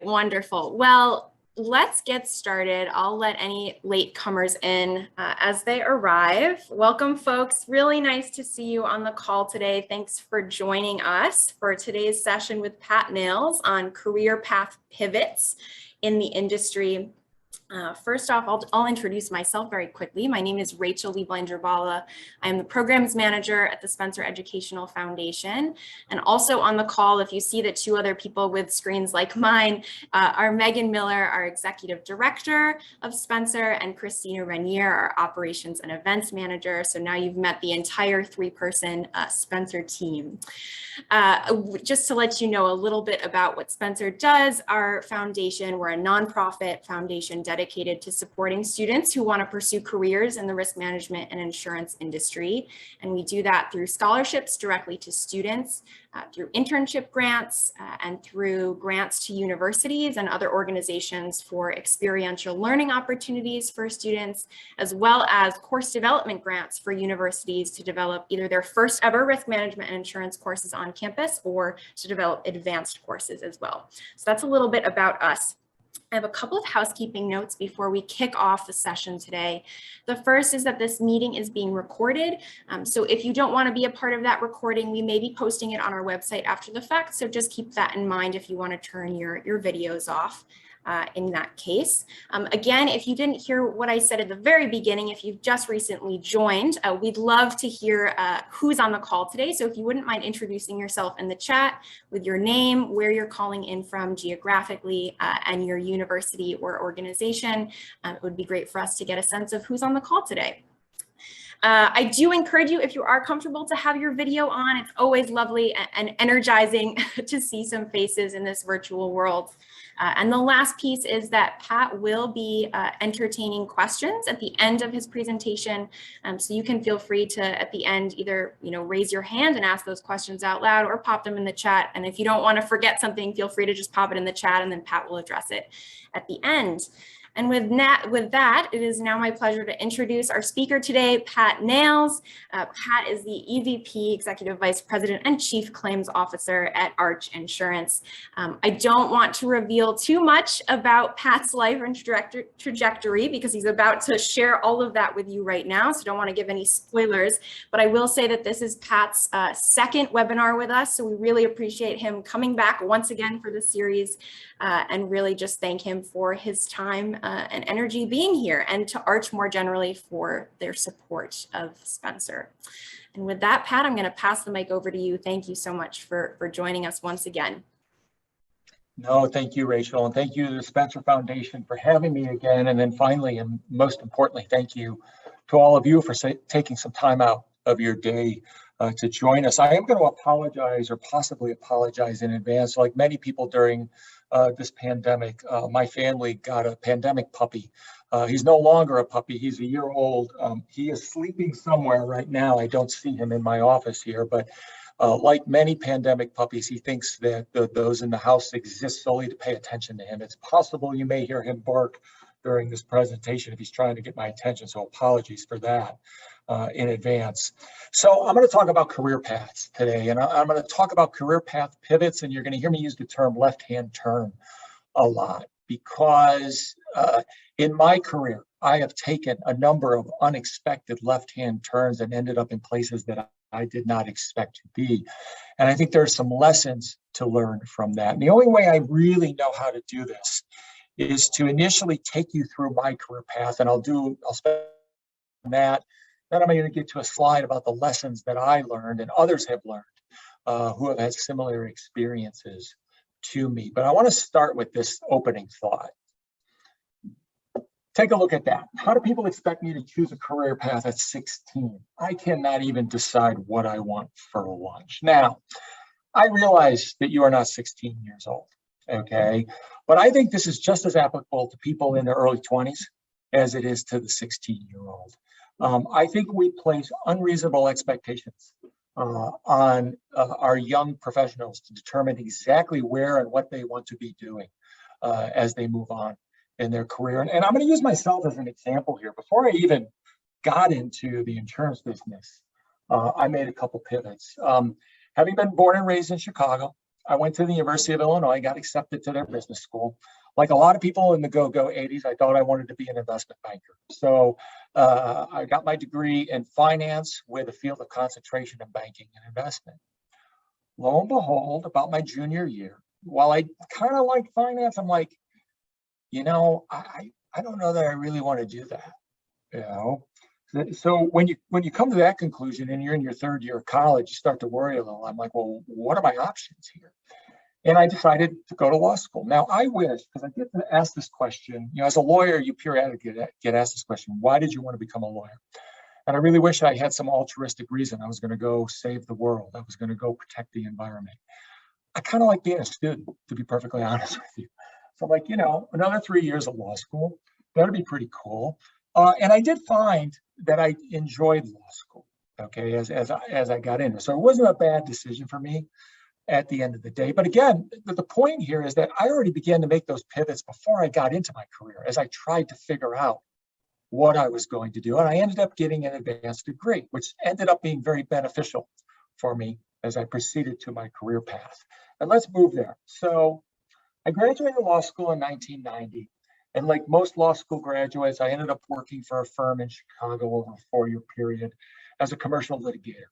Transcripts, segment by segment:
Wonderful. Well, let's get started. I'll let any latecomers in as they arrive. Welcome, folks. Really nice to see you on the call today. Thanks for joining us for today's session with Pat Nails on career path pivots in the industry. First off, I'll introduce myself very quickly. My name is Rachel Lieblein-Gerbala. I'm the programs manager at the Spencer Educational Foundation. And also on the call, if you see the two other people with screens like mine, are Megan Miller, our executive director of Spencer, and Christina Renier, our operations and events manager. So now you've met the entire three-person Spencer team. Just to let you know a little bit about what Spencer does, our foundation, we're a nonprofit foundation dedicated to supporting students who want to pursue careers in the risk management and insurance industry. And we do that through scholarships directly to students, through internship grants, and through grants to universities and other organizations for experiential learning opportunities for students, as well as course development grants for universities to develop either their first ever risk management and insurance courses on campus or to develop advanced courses as well. So that's a little bit about us. I have a couple of housekeeping notes before we kick off the session today. The first is that this meeting is being recorded. So if you don't want to be a part of that recording, we may be posting it on our website after the fact. So just keep that in mind if you want to turn your videos off. In that case. Again, if you didn't hear what I said at the very beginning, if you've just recently joined, we'd love to hear who's on the call today. So if you wouldn't mind introducing yourself in the chat with your name, where you're calling in from geographically, and your university or organization, it would be great for us to get a sense of who's on the call today. I do encourage you, if you are comfortable, to have your video on. It's always lovely and energizing to see some faces in this virtual world. And the last piece is that Pat will be entertaining questions at the end of his presentation. So you can feel free to, at the end, either raise your hand and ask those questions out loud or pop them in the chat. And if you don't want to forget something, feel free to just pop it in the chat and then Pat will address it at the end. And with that, it is now my pleasure to introduce our speaker today, Pat Nails. Pat is the EVP, Executive Vice President and Chief Claims Officer at Arch Insurance. I don't want to reveal too much about Pat's life and trajectory because he's about to share all of that with you right now, so don't want to give any spoilers. But I will say that this is Pat's second webinar with us, so we really appreciate him coming back once again for the series and really just thank him for his time and energy being here, and to Arch more generally for their support of Spencer. And with that, Pat, I'm going to pass the mic over to you. Thank you so much for joining us once again. No, thank you, Rachel, and thank you to the Spencer Foundation for having me again. And then finally, and most importantly, thank you to all of you for taking some time out of your day to join us. I am going to apologize, or possibly apologize in advance. Like many people during this pandemic, my family got a pandemic puppy. He's no longer a puppy. He's a year old. He is sleeping somewhere right now. I don't see him in my office here, but like many pandemic puppies, he thinks that those in the house exist solely to pay attention to him. It's possible you may hear him bark during this presentation if he's trying to get my attention, so apologies for that in advance. So I'm going to talk about career paths today, and I'm going to talk about career path pivots, and you're going to hear me use the term left-hand turn a lot because in my career, I have taken a number of unexpected left-hand turns and ended up in places that I did not expect to be. And I think there's some lessons to learn from that. And the only way I really know how to do this is to initially take you through my career path, and I'll spend that. Then I'm going to get to a slide about the lessons that I learned and others have learned who have had similar experiences to me. But I want to start with this opening thought. Take a look at that. How do people expect me to choose a career path at 16? I cannot even decide what I want for lunch. Now, I realize that you are not 16 years old, okay? But I think this is just as applicable to people in their early 20s as it is to the 16-year-old. I think we place unreasonable expectations on our young professionals to determine exactly where and what they want to be doing as they move on in their career. And I'm going to use myself as an example here. Before I even got into the insurance business, I made a couple pivots. Having been born and raised in Chicago, I went to the University of Illinois, got accepted to their business school. Like a lot of people in the go-go 80s, I thought I wanted to be an investment banker. So I got my degree in finance with a field of concentration in banking and investment. Lo and behold, about my junior year, while I kind of like finance, I'm like, I don't know that I really want to do that. So when you come to that conclusion and you're in your third year of college, you start to worry a little. I'm like, well, what are my options here? And I decided to go to law school. Now, I wish, because I get to ask this question, as a lawyer, you periodically get asked this question, why did you want to become a lawyer? And I really wish I had some altruistic reason. I was going to go save the world. I was going to go protect the environment. I kind of like being a student, to be perfectly honest with you. So I'm like, another 3 years of law school, that'd be pretty cool. And I did find that I enjoyed law school, okay, as I got into it. So it wasn't a bad decision for me at the end of the day. But again, the point here is that I already began to make those pivots before I got into my career, as I tried to figure out what I was going to do. And I ended up getting an advanced degree, which ended up being very beneficial for me as I proceeded to my career path. And let's move there. So I graduated law school in 1990. And like most law school graduates, I ended up working for a firm in Chicago over a 4-year period as a commercial litigator.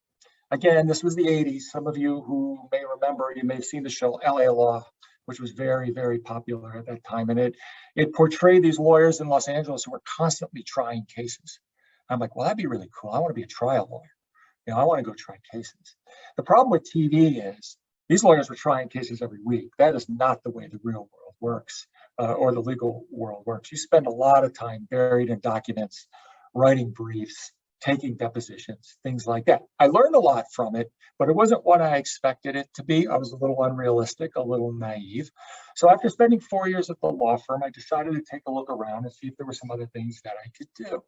Again, this was the 80s. Some of you who may remember, you may have seen the show LA Law, which was very, very popular at that time. And it portrayed these lawyers in Los Angeles who were constantly trying cases. I'm like, well, that'd be really cool. I want to be a trial lawyer. I want to go try cases. The problem with TV is these lawyers were trying cases every week. That is not the way the real world works, or the legal world works. You spend a lot of time buried in documents, writing briefs, taking depositions, things like that. I learned a lot from it, but it wasn't what I expected it to be. I was a little unrealistic, a little naive. So after spending 4 years at the law firm, I decided to take a look around and see if there were some other things that I could do.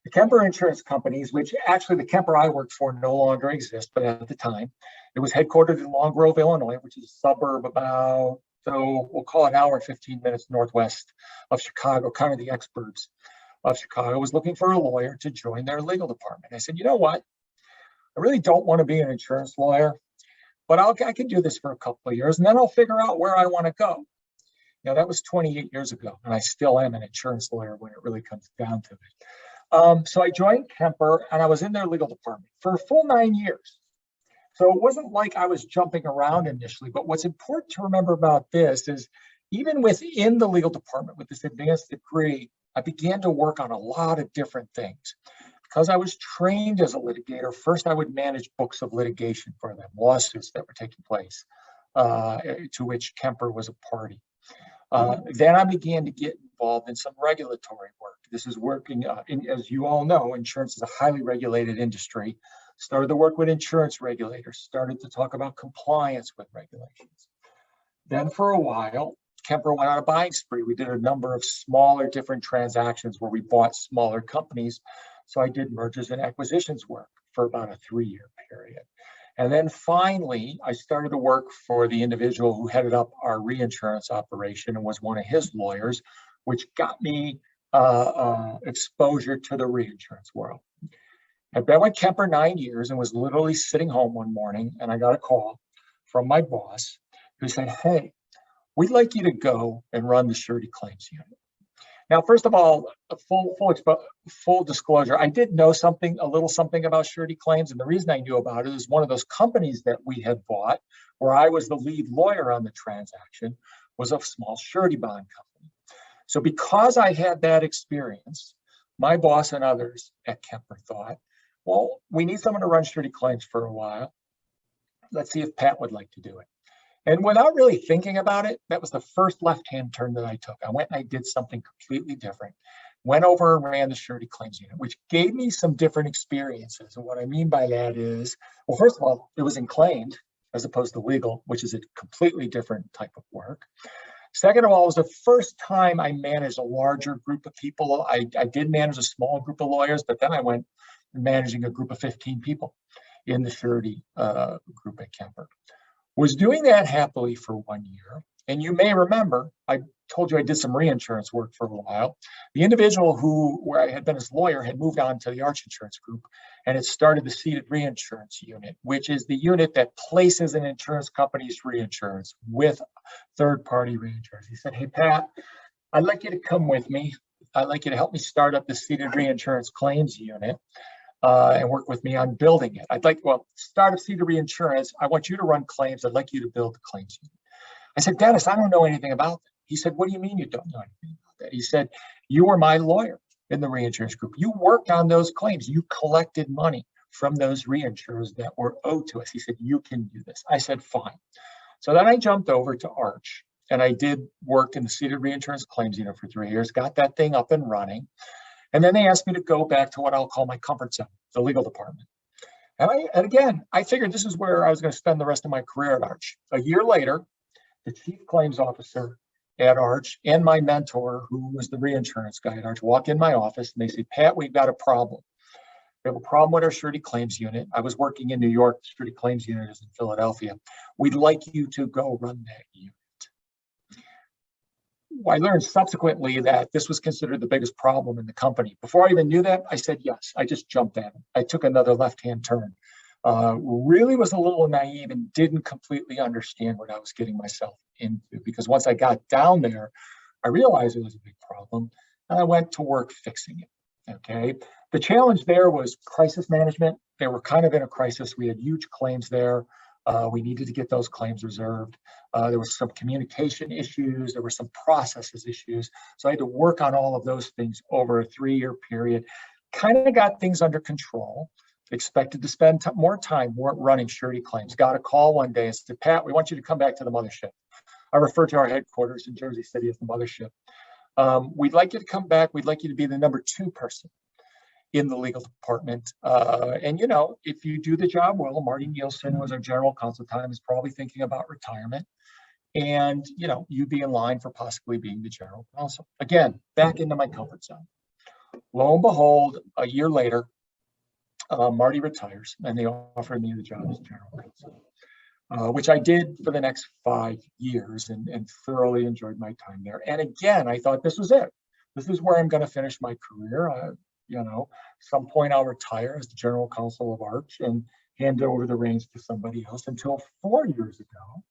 The Kemper Insurance Companies, which actually the Kemper I worked for no longer exists, but at the time, it was headquartered in Long Grove, Illinois, which is a suburb about, so we'll call it an hour and 15 minutes northwest of Chicago, kind of the exurbs of Chicago. Was looking for a lawyer to join their legal department. I said, you know what? I really don't want to be an insurance lawyer, but I can do this for a couple of years, and then I'll figure out where I want to go. That was 28 years ago, and I still am an insurance lawyer when it really comes down to it. So I joined Kemper, and I was in their legal department for a full 9 years. So it wasn't like I was jumping around initially, but what's important to remember about this is even within the legal department with this advanced degree, I began to work on a lot of different things. Because I was trained as a litigator, first I would manage books of litigation for them, lawsuits that were taking place, to which Kemper was a party. Then I began to get involved in some regulatory work. This is working, as you all know, insurance is a highly regulated industry. Started to work with insurance regulators, started to talk about compliance with regulations. Then for a while, Kemper went on a buying spree. We did a number of smaller different transactions where we bought smaller companies. So I did mergers and acquisitions work for about a 3-year period. And then finally, I started to work for the individual who headed up our reinsurance operation and was one of his lawyers, which got me exposure to the reinsurance world. I've been with Kemper 9 years and was literally sitting home one morning, and I got a call from my boss who said, hey, we'd like you to go and run the surety claims unit. Now, first of all, full disclosure, I did know a little something about surety claims. And the reason I knew about it is one of those companies that we had bought, where I was the lead lawyer on the transaction, was a small surety bond company. So because I had that experience, my boss and others at Kemper thought, well, we need someone to run surety claims for a while. Let's see if Pat would like to do it. And without really thinking about it, that was the first left-hand turn that I took. I went and I did something completely different. Went over and ran the surety claims unit, which gave me some different experiences. And what I mean by that is, well, first of all, it was in claims as opposed to legal, which is a completely different type of work. Second of all, it was the first time I managed a larger group of people. I did manage a small group of lawyers, but then I went managing a group of 15 people in the surety group at Kemper. Was doing that happily for 1 year. And you may remember, I told you I did some reinsurance work for a while. The individual where I had been his lawyer had moved on to the Arch Insurance Group and had started the ceded reinsurance unit, which is the unit that places an insurance company's reinsurance with third-party reinsurers. He said, "Hey, Pat, I'd like you to come with me. I'd like you to help me start up the ceded reinsurance claims unit and work with me on building it. Start up ceded reinsurance. I want you to run claims. I'd like you to build the claims unit." I said, "Dennis, I don't know anything about that." He said, "What do you mean you don't know anything about that?" He said, "You were my lawyer in the reinsurance group. You worked on those claims. You collected money from those reinsurers that were owed to us." He said, "You can do this." I said, "Fine." So then I jumped over to Arch and I did work in the ceded reinsurance claims unit for 3 years, got that thing up and running. And then they asked me to go back to what I'll call my comfort zone, the legal department. And again, I figured this is where I was going to spend the rest of my career at Arch. A year later, the chief claims officer at Arch and my mentor, who was the reinsurance guy at Arch, walk in my office and they say, "Pat, we've got a problem. We have a problem with our surety claims unit." I was working in New York, the surety claims unit is in Philadelphia. "We'd like you to go run that unit." I learned subsequently that this was considered the biggest problem in the company. Before I even knew that, I said yes. I just jumped at it. I took another left-hand turn. Really was a little naive and didn't completely understand what I was getting myself into, because once I got down there, I realized it was a big problem and I went to work fixing it. Okay. The challenge there was crisis management. They were kind of in a crisis. We had huge claims there. We needed to get those claims reserved. There was some communication issues. There were some processes issues. So I had to work on all of those things over a 3-year period. Kind of got things under control. Expected to spend more time running surety claims. Got a call one day and said, "Pat, we want you to come back to the mothership." I refer to our headquarters in Jersey City as the mothership. "We'd like you to come back. We'd like you to be the number 2 person in the legal department. And if you do the job well," Marty Nielsen, who was our general counsel at the time, is probably thinking about retirement. "And you'd be in line for possibly being the general counsel." Again, back into my comfort zone. Lo and behold, a year later, Marty retires and they offered me the job as general counsel, which I did for the next 5 years and thoroughly enjoyed my time there. And again, I thought this was it. This is where I'm going to finish my career. Some point I'll retire as the general counsel of Arch and hand over the reins to somebody else, until 4 years ago,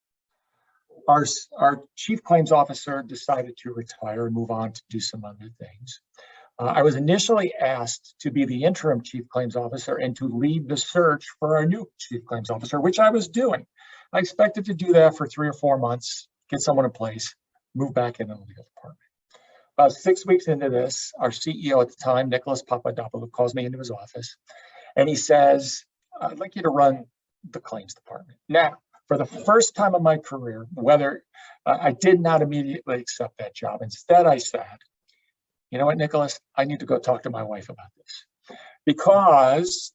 our chief claims officer decided to retire and move on to do some other things. I was initially asked to be the interim chief claims officer and to lead the search for our new chief claims officer, which I was doing. I expected to do that for 3 or 4 months, get someone in place, move back into the legal department. About 6 weeks into this, our CEO at the time, Nicholas Papadopoulou, calls me into his office and he says, "I'd like you to run the claims department." Now, for the first time in my career, I did not immediately accept that job. Instead, I said, "You know what, Nicholas, I need to go talk to my wife about this." Because,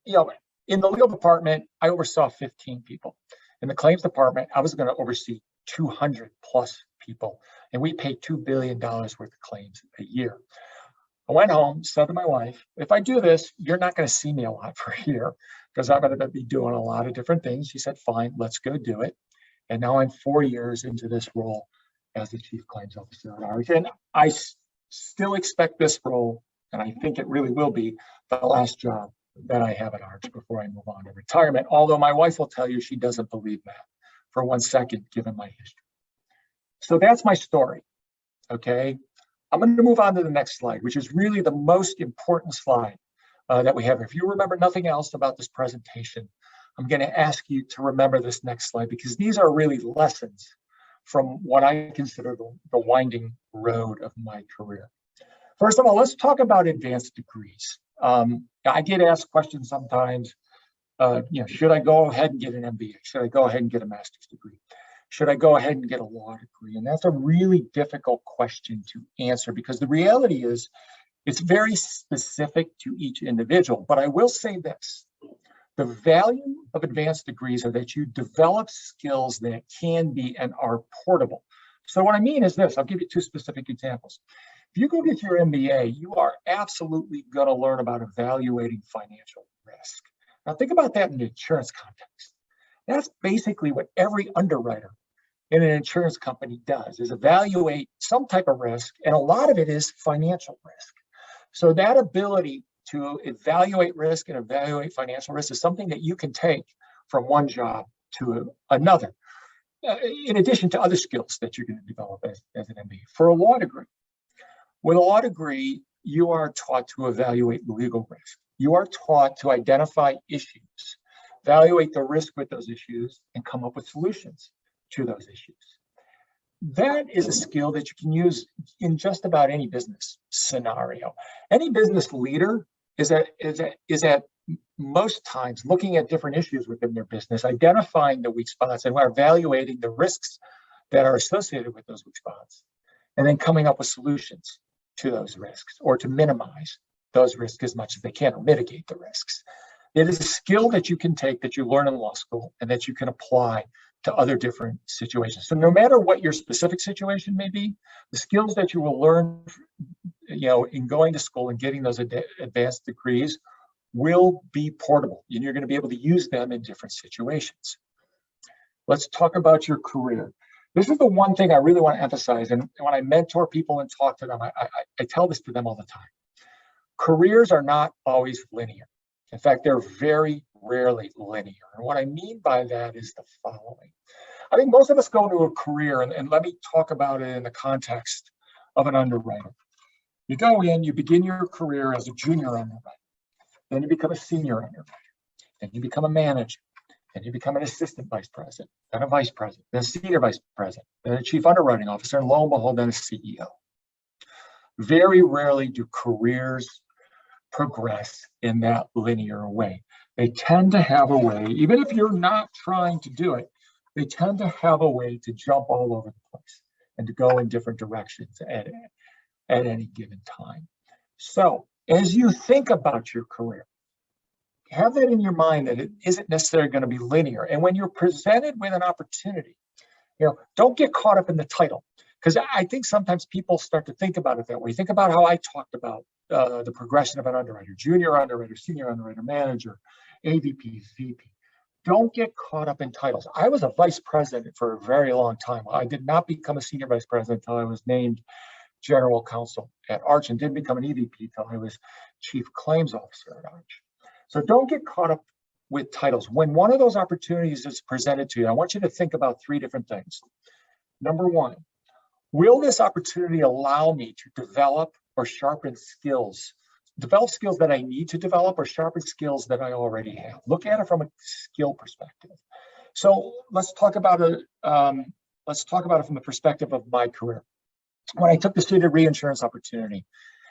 in the legal department, I oversaw 15 people. In the claims department, I was going to oversee 200 plus people. And we paid $2 billion worth of claims a year. I went home, said to my wife, "If I do this, you're not going to see me a lot for a year because I'm going to be doing a lot of different things." She said, "Fine, let's go do it." And now I'm 4 years into this role as the chief claims officer at Arch. And I still expect this role, and I think it really will be the last job that I have at Arch before I move on to retirement. Although my wife will tell you she doesn't believe that for 1 second, given my history. So that's my story, okay? I'm going to move on to the next slide, which is really the most important slide that we have. If you remember nothing else about this presentation, I'm going to ask you to remember this next slide, because these are really lessons from what I consider the winding road of my career. First of all, let's talk about advanced degrees. I get asked questions sometimes, should I go ahead and get an MBA? Should I go ahead and get a master's degree? Should I go ahead and get a law degree? And that's a really difficult question to answer, because the reality is it's very specific to each individual. But I will say this: the value of advanced degrees are that you develop skills that can be and are portable. So what I mean is this: I'll give you 2 specific examples. If you go get your MBA, you are absolutely going to learn about evaluating financial risk. Now think about that in the insurance context. That's basically what every underwriter in an insurance company does, is evaluate some type of risk, and a lot of it is financial risk. So that ability to evaluate risk and evaluate financial risk is something that you can take from one job to another, in addition to other skills that you're going to develop as an MBA. For a law degree, with a law degree, you are taught to evaluate legal risk. You are taught to identify issues, evaluate the risk with those issues, and come up with solutions to those issues. That is a skill that you can use in just about any business scenario. Any business leader is at most times looking at different issues within their business, identifying the weak spots, and evaluating the risks that are associated with those weak spots, and then coming up with solutions to those risks, or to minimize those risks as much as they can, or mitigate the risks. It is a skill that you can take, that you learn in law school, and that you can apply to other different situations. So no matter what your specific situation may be, the skills that you will learn, in going to school and getting those advanced degrees will be portable, and you're going to be able to use them in different situations. Let's talk about your career. This is the one thing I really want to emphasize, and when I mentor people and talk to them, I tell this to them all the time. Careers are not always linear. In fact, they're very rarely linear. And what I mean by that is the following. I think most of us go into a career, and let me talk about it in the context of an underwriter. You go in, you begin your career as a junior underwriter. Then you become a senior underwriter. Then you become a manager. Then you become an assistant vice president, then a vice president, then a senior vice president, then a chief underwriting officer, and lo and behold, then a CEO. Very rarely do careers progress in that linear way. They tend to have a way, even if you're not trying to do it, they tend to have a way to jump all over the place and to go in different directions at any given time. So as you think about your career, have that in your mind, that it isn't necessarily going to be linear. And when you're presented with an opportunity, don't get caught up in the title, because I think sometimes people start to think about it that way. Think about how I talked about the progression of an underwriter: junior underwriter, senior underwriter, manager, AVP, VP. Don't get caught up in titles. I was a vice president for a very long time. I did not become a senior vice president until I was named general counsel at Arch, and didn't become an EVP until I was chief claims officer at Arch. So don't get caught up with titles. When one of those opportunities is presented to you, I want you to think about three different things. Number one, will this opportunity allow me to develop or sharpen skills? Develop skills that I need to develop, or sharpen skills that I already have. Look at it from a skill perspective. So let's talk about it. Let's talk about it from the perspective of my career. When I took the ceded reinsurance opportunity,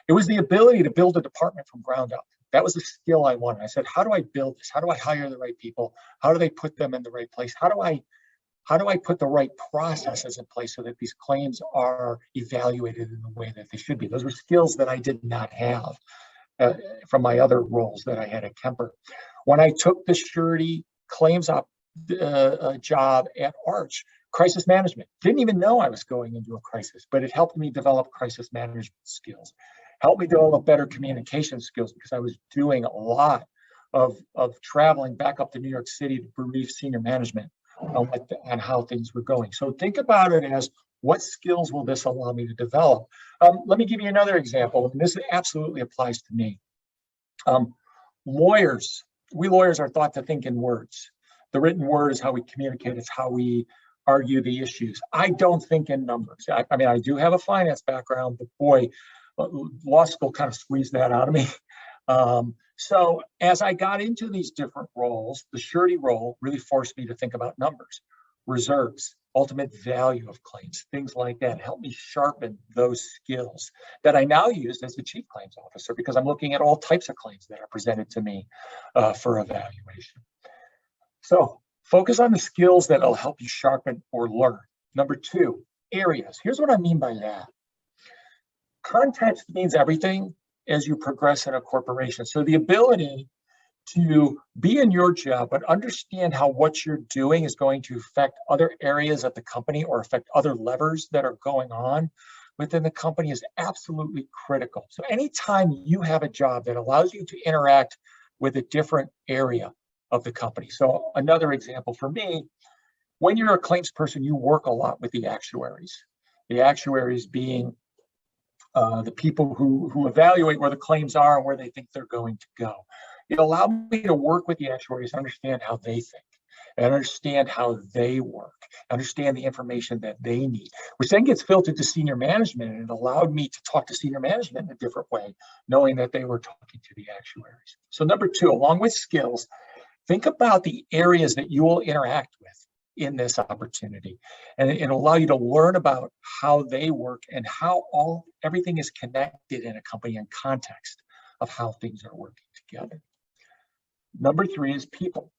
it was the ability to build a department from ground up. That was the skill I wanted. I said, how do I build this? How do I hire the right people? How do they put them in the right place? How do I put the right processes in place so that these claims are evaluated in the way that they should be? Those were skills that I did not have from my other roles that I had at Kemper. When I took the surety claims job at Arch, crisis management, didn't even know I was going into a crisis, but it helped me develop crisis management skills. Helped me develop better communication skills, because I was doing a lot of traveling back up to New York City to brief senior management on how things were going. So think about it as, what skills will this allow me to develop? Let me give you another example, and this absolutely applies to me. We lawyers are thought to think in words. The written word is how we communicate. It's how we argue the issues. I don't think in numbers. I mean, I do have a finance background, but boy, law school kind of squeezed that out of me. So as I got into these different roles, the surety role really forced me to think about numbers, reserves, ultimate value of claims, things like that. Helped me sharpen those skills that I now use as the chief claims officer, because I'm looking at all types of claims that are presented to me for evaluation. So focus on the skills that will help you sharpen or learn. Number two, areas. Here's what I mean by that. Context means everything as you progress in a corporation. So the ability to be in your job, but understand how what you're doing is going to affect other areas of the company, or affect other levers that are going on within the company, is absolutely critical. So anytime you have a job that allows you to interact with a different area of the company. So another example for me, when you're a claims person, you work a lot with the actuaries. The actuaries being the people who evaluate where the claims are and where they think they're going to go. It allowed me to work with the actuaries, understand how they think, and understand how they work, understand the information that they need, which then gets filtered to senior management. And it allowed me to talk to senior management in a different way, knowing that they were talking to the actuaries. So number two, along with skills, think about the areas that you will interact with in this opportunity, and it'll allow you to learn about how they work and how everything is connected in a company in context of how things are working together. Number three is people.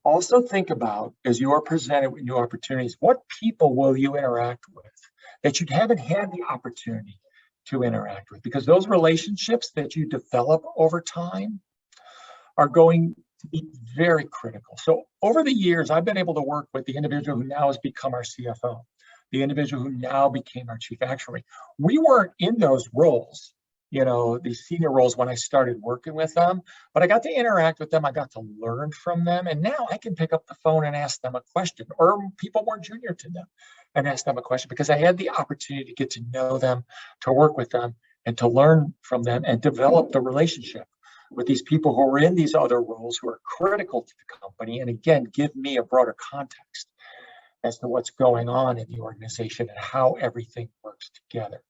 Also think about, as you are presented with new opportunities, what people will you interact with that you haven't had the opportunity to interact with? Because those relationships that you develop over time are going to be very critical. So over the years, I've been able to work with the individual who now has become our CFO, the individual who now became our chief actuary. We weren't in those roles, these senior roles when I started working with them, but I got to interact with them. I got to learn from them. And now I can pick up the phone and ask them a question, or people more junior to them and ask them a question, because I had the opportunity to get to know them, to work with them, and to learn from them and develop the relationship with these people who are in these other roles who are critical to the company, and again, give me a broader context as to what's going on in the organization and how everything works together.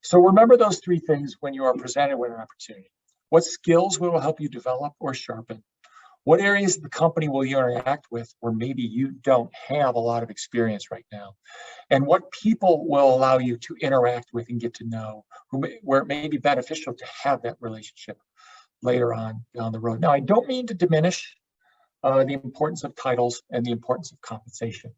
So remember those three things when you are presented with an opportunity. What skills will help you develop or sharpen? What areas of the company will you interact with where maybe you don't have a lot of experience right now? And what people will allow you to interact with and get to know, where it may be beneficial to have that relationship later on down the road. Now, I don't mean to diminish the importance of titles and the importance of compensation.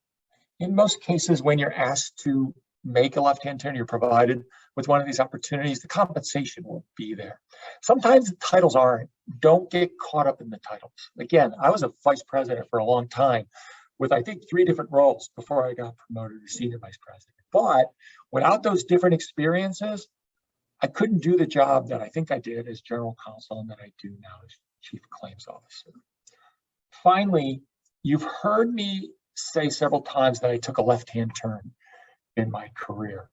In most cases, when you're asked to make a left-hand turn, you're provided with one of these opportunities, the compensation will be there. Sometimes the titles aren't. Don't get caught up in the titles. Again, I was a vice president for a long time with, I think, 3 different roles before I got promoted to senior vice president. But without those different experiences, I couldn't do the job that I think I did as general counsel and that I do now as chief claims officer. Finally, you've heard me say several times that I took a left-hand turn in my career.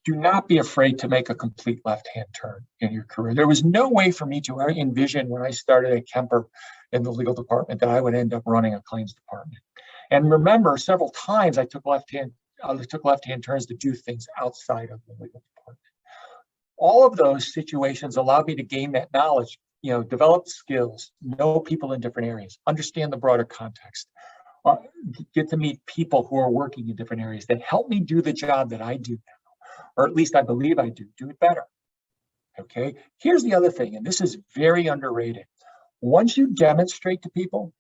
Do not be afraid to make a complete left-hand turn in your career. There was no way for me to envision when I started at Kemper in the legal department that I would end up running a claims department. And remember, several times I took left-hand turns to do things outside of the legal department. All of those situations allowed me to gain that knowledge, develop skills, know people in different areas, understand the broader context, get to meet people who are working in different areas that help me do the job that I do now, or at least I believe I do it better. Okay, here's the other thing, and this is very underrated. Once you demonstrate to people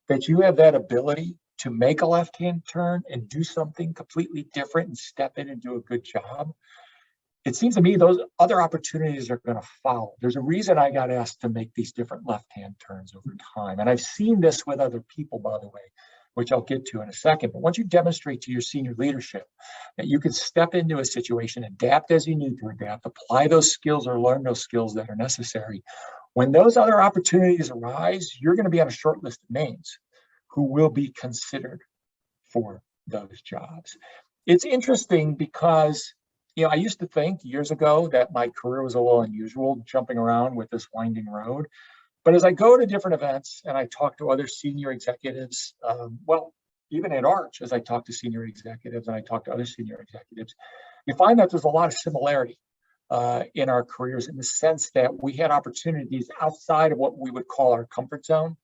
that you have that ability to make a left-hand turn and do something completely different and step in and do a good job, it seems to me those other opportunities are going to follow. There's a reason I got asked to make these different left-hand turns over time. And I've seen this with other people, by the way, which I'll get to in a second. But once you demonstrate to your senior leadership that you can step into a situation, adapt as you need to adapt, apply those skills or learn those skills that are necessary, when those other opportunities arise, you're going to be on a short list of names who will be considered for those jobs. It's interesting because I used to think years ago that my career was a little unusual, jumping around with this winding road. But as I go to different events and I talk to other senior executives, even at Arch, as I talk to senior executives and I talk to other senior executives, you find that there's a lot of similarity in our careers, in the sense that we had opportunities outside of what we would call our comfort zone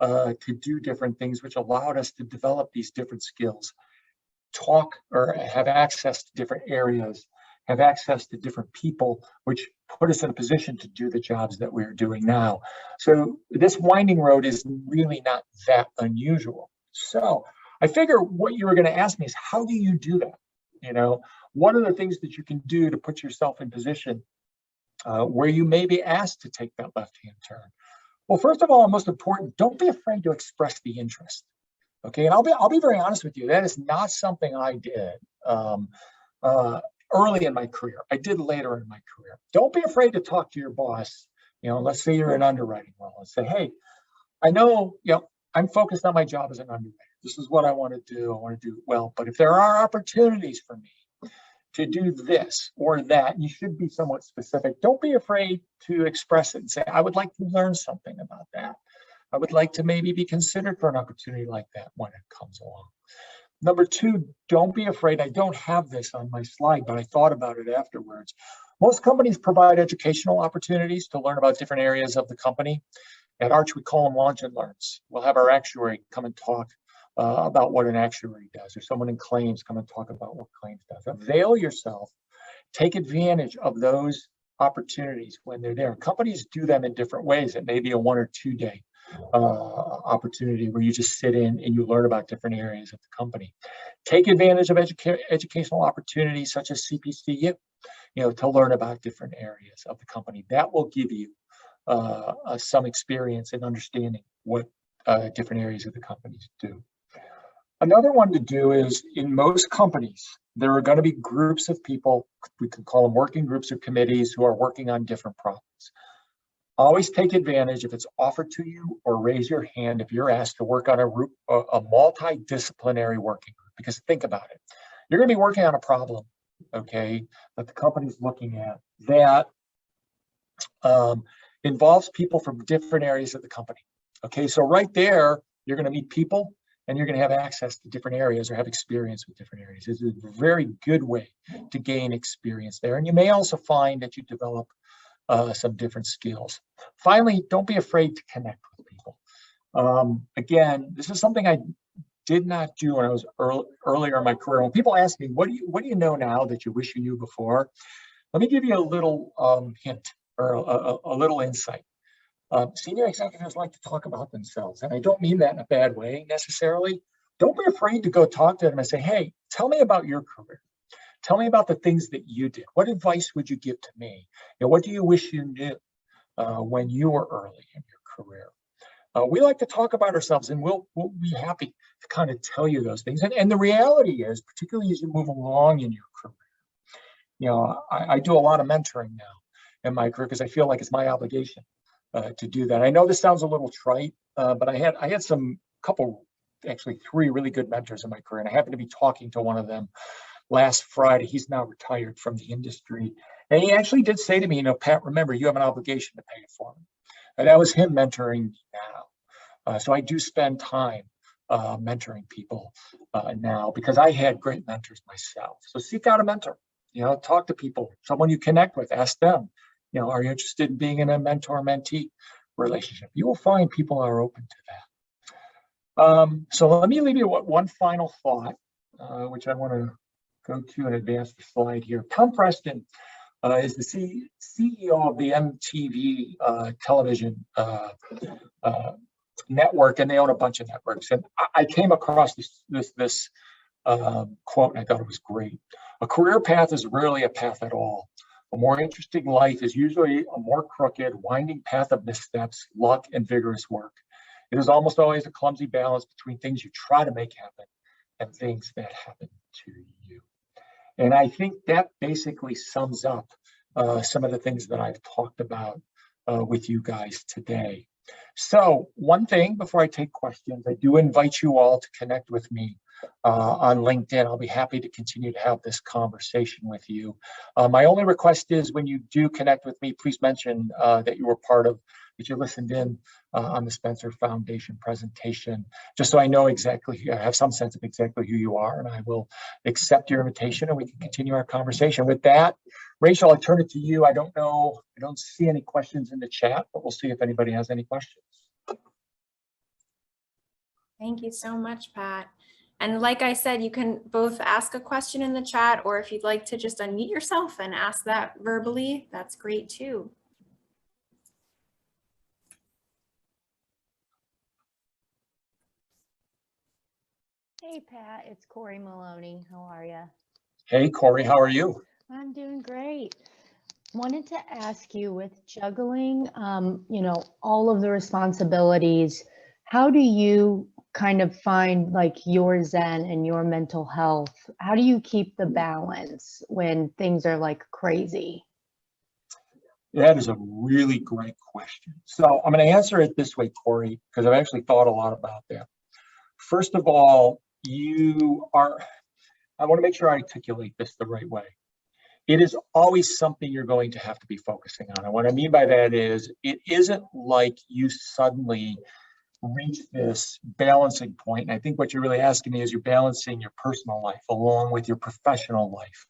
to do different things, which allowed us to develop these different skills, talk or have access to different areas, have access to different people, which put us in a position to do the jobs that we're doing now. So this winding road is really not that unusual. So I figure what you were going to ask me is, how do you do that? What are the things that you can do to put yourself in position where you may be asked to take that left-hand turn? Well, first of all, and most important, don't be afraid to express the interest. Okay, and I'll be very honest with you. That is not something I did early in my career. I did later in my career. Don't be afraid to talk to your boss Let's say you're in underwriting role and say, hey, I know, I'm focused on my job as an underwriter. This is what I want to do. I want to do well. But if there are opportunities for me to do this or that, you should be somewhat specific. Don't be afraid to express it and say, I would like to learn something about that. I would like to maybe be considered for an opportunity like that when it comes along. Number two, don't be afraid. I don't have this on my slide, but I thought about it afterwards. Most companies provide educational opportunities to learn about different areas of the company. At Arch, we call them launch and learns. We'll have our actuary come and talk about what an actuary does, or someone in claims come and talk about what claims does. Avail yourself, take advantage of those opportunities when they're there. Companies do them in different ways. It may be a 1 or 2 day opportunity where you just sit in and you learn about different areas of the company. Take advantage of educational opportunities such as CPCU, to learn about different areas of the company. That will give you some experience in understanding what different areas of the companies do. Another one to do is, in most companies, there are going to be groups of people, we can call them working groups or committees, who are working on different problems. Always take advantage if it's offered to you, or raise your hand if you're asked to work on a multidisciplinary working group. Because think about it, you're going to be working on a problem, okay, that the company's looking at that involves people from different areas of the company. Okay, so right there, you're going to meet people and you're going to have access to different areas or have experience with different areas. It's a very good way to gain experience there. And you may also find that you develop some different skills. Finally, don't be afraid to connect with people. Again, this is something I did not do when I was earlier in my career. When people ask me, what do you know now that you wish you knew before? Let me give you a little hint or a little insight. Senior executives like to talk about themselves, and I don't mean that in a bad way necessarily. Don't be afraid to go talk to them and say, hey, tell me about your career. Tell me about the things that you did. What advice would you give to me? What do you wish you knew when you were early in your career? We like to talk about ourselves, and we'll be happy to kind of tell you those things. And the reality is, particularly as you move along in your career, I do a lot of mentoring now in my career because I feel like it's my obligation to do that. I know this sounds a little trite, but I had actually 3 really good mentors in my career, and I happened to be talking to one of them last Friday. He's now retired from the industry, and he actually did say to me, Pat, remember, you have an obligation to pay it forward. And that was him mentoring me now. So I do spend time mentoring people now because I had great mentors myself. So seek out a mentor, talk to people, someone you connect with, ask them, are you interested in being in a mentor-mentee relationship? You will find people are open to that. So let me leave you with one final thought, which I want to go to and advance the slide here. Tom Preston is the CEO of the MTV television network, and they own a bunch of networks. And I came across this quote, and I thought it was great. A career path is rarely a path at all. A more interesting life is usually a more crooked, winding path of missteps, luck, and vigorous work. It is almost always a clumsy balance between things you try to make happen and things that happen to you. And I think that basically sums up some of the things that I've talked about with you guys today. So one thing before I take questions, I do invite you all to connect with me on LinkedIn. I'll be happy to continue to have this conversation with you. My only request is when you do connect with me, please mention that you were that you listened in on the Spencer Foundation presentation, just so I know exactly, I have some sense of exactly who you are, and I will accept your invitation and we can continue our conversation. With that, Rachel, I'll turn it to you. I don't see any questions in the chat, but we'll see if anybody has any questions. Thank you so much, Pat. And like I said, you can both ask a question in the chat, or if you'd like to just unmute yourself and ask that verbally, that's great too. Hey, Pat, it's Corey Maloney. How are you? Hey, Corey, how are you? I'm doing great. Wanted to ask you, with juggling, all of the responsibilities, how do you kind of find like your zen and your mental health? How do you keep the balance when things are like crazy? That is a really great question. So I'm going to answer it this way, Corey, because I've actually thought a lot about that. First of all, I want to make sure I articulate this the right way. It is always something you're going to have to be focusing on. And what I mean by that is it isn't like you suddenly reach this balancing point. And I think what you're really asking me is you're balancing your personal life along with your professional life,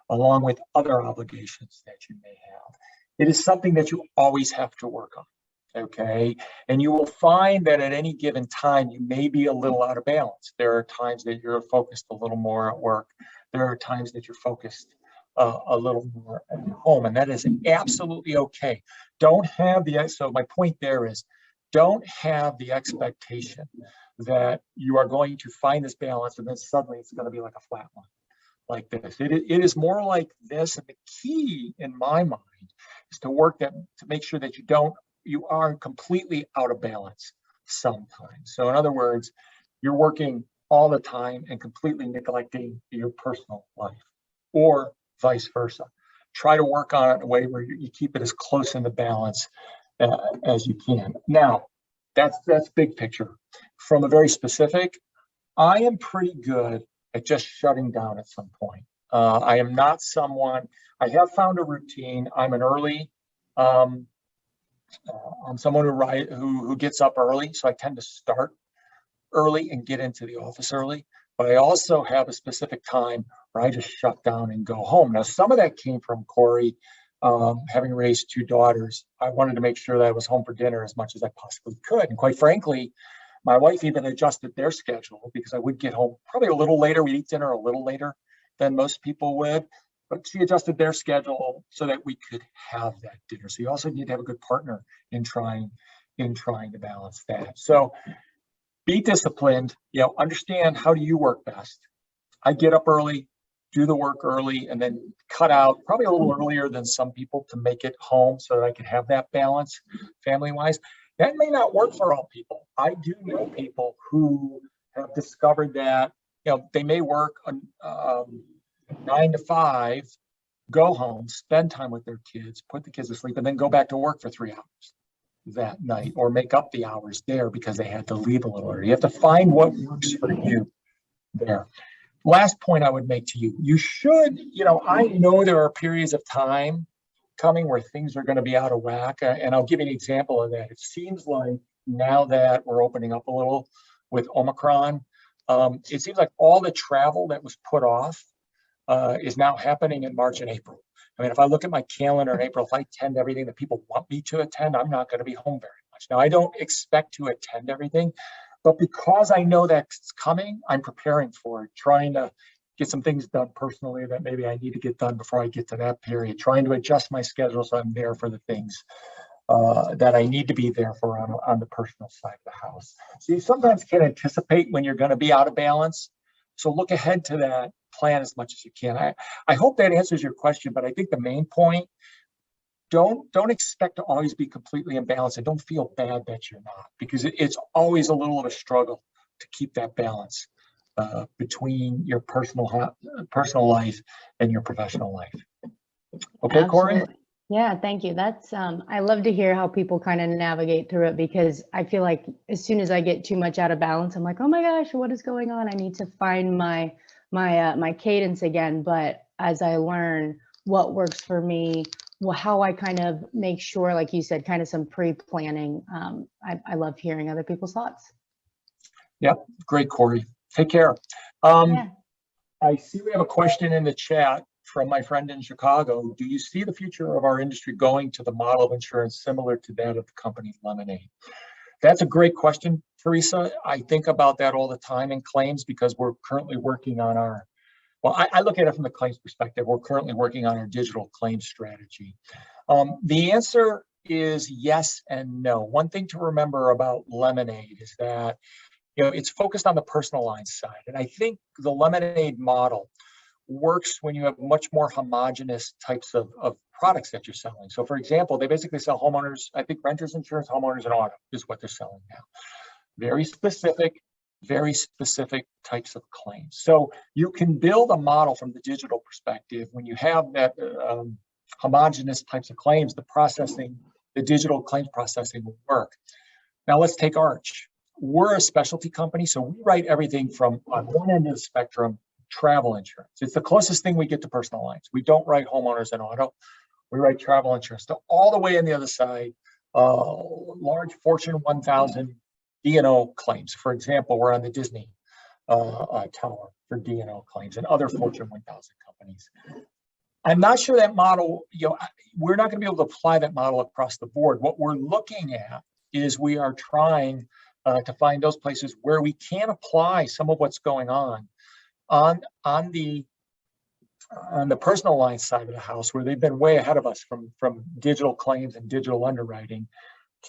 along with other obligations that you may have. It is something that you always have to work on. Okay. And you will find that at any given time, you may be a little out of balance. There are times that you're focused a little more at work. There are times that you're focused a little more at home, and that is absolutely okay. So my point there is, don't have the expectation that you are going to find this balance and then suddenly it's going to be like a flat line like this. It is more like this, and the key in my mind is to make sure that you aren't completely out of balance sometimes. So in other words, you're working all the time and completely neglecting your personal life, or vice versa. Try to work on it in a way where you keep it as close in the balance as you can. Now, that's big picture. From a very specific, I am pretty good at just shutting down at some point. I am not someone, I have found a routine. I'm an early, I'm someone who gets up early, so I tend to start early and get into the office early. But I also have a specific time where I just shut down and go home. Now, some of that came from Corey, having raised two daughters. I wanted to make sure that I was home for dinner as much as I possibly could. And quite frankly, my wife even adjusted their schedule because I would get home probably a little later. We'd eat dinner a little later than most people would. But she adjusted their schedule so that we could have that dinner. So you also need to have a good partner in trying to balance that. So be disciplined, understand how do you work best. I get up early, do the work early, and then cut out probably a little earlier than some people to make it home so that I can have that balance family-wise. That may not work for all people. I do know people who have discovered that, they may work 9 to 5, go home, spend time with their kids, put the kids to sleep, and then go back to work for 3 hours that night, or make up the hours there because they had to leave a little early. You have to find what works for you there. Last point I would make to you, you should, I know there are periods of time coming where things are going to be out of whack. And I'll give you an example of that. It seems like now that we're opening up a little with Omicron, it seems like all the travel that was put off is now happening in March and April. I mean, if I look at my calendar in April, if I attend everything that people want me to attend, I'm not going to be home very much. Now, I don't expect to attend everything, but because I know that's coming, I'm preparing for it, trying to get some things done personally that maybe I need to get done before I get to that period, trying to adjust my schedule so I'm there for the things that I need to be there for on the personal side of the house. So you sometimes can't anticipate when you're going to be out of balance. So look ahead to that, plan as much as you can. I hope that answers your question, but I think the main point, don't expect to always be completely in balance, and don't feel bad that you're not, because it's always a little of a struggle to keep that balance between your personal life and your professional life. Okay, Corey? Absolutely. Yeah, thank you. That's I love to hear how people kind of navigate through it, because I feel like as soon as I get too much out of balance, I'm like, oh my gosh, what is going on? I need to find my cadence again. But as I learn what works for me, how I kind of make sure, like you said, kind of some pre-planning. I love hearing other people's thoughts. Yep, great, Corey. Take care. Yeah. I see we have a question in the chat from my friend in Chicago. Do you see the future of our industry going to the model of insurance similar to that of the company Lemonade? That's a great question, Teresa. I think about that all the time in claims, because we're currently working on our, well, I look at it from the claims perspective. We're currently working on our digital claims strategy. The answer is yes and no. One thing to remember about Lemonade is that it's focused on the personal line side. And I think the Lemonade model works when you have much more homogenous types of products that you're selling. So for example, they basically sell homeowners, I think renters insurance, homeowners, and auto is what they're selling now. Very specific types of claims. So you can build a model from the digital perspective when you have that homogeneous types of claims, the digital claims processing will work. Now let's take Arch. We're a specialty company, so we write everything from on one end of the spectrum, travel insurance. It's the closest thing we get to personal lines. We don't write homeowners and auto. We write travel insurance. So all the way on the other side, large Fortune 1000 D&O claims. For example, we're on the Disney tower for D&O claims and other Fortune 1000 companies. I'm not sure that model, we're not going to be able to apply that model across the board. What we're looking at is we are trying to find those places where we can apply some of what's going on the personal line side of the house, where they've been way ahead of us from digital claims and digital underwriting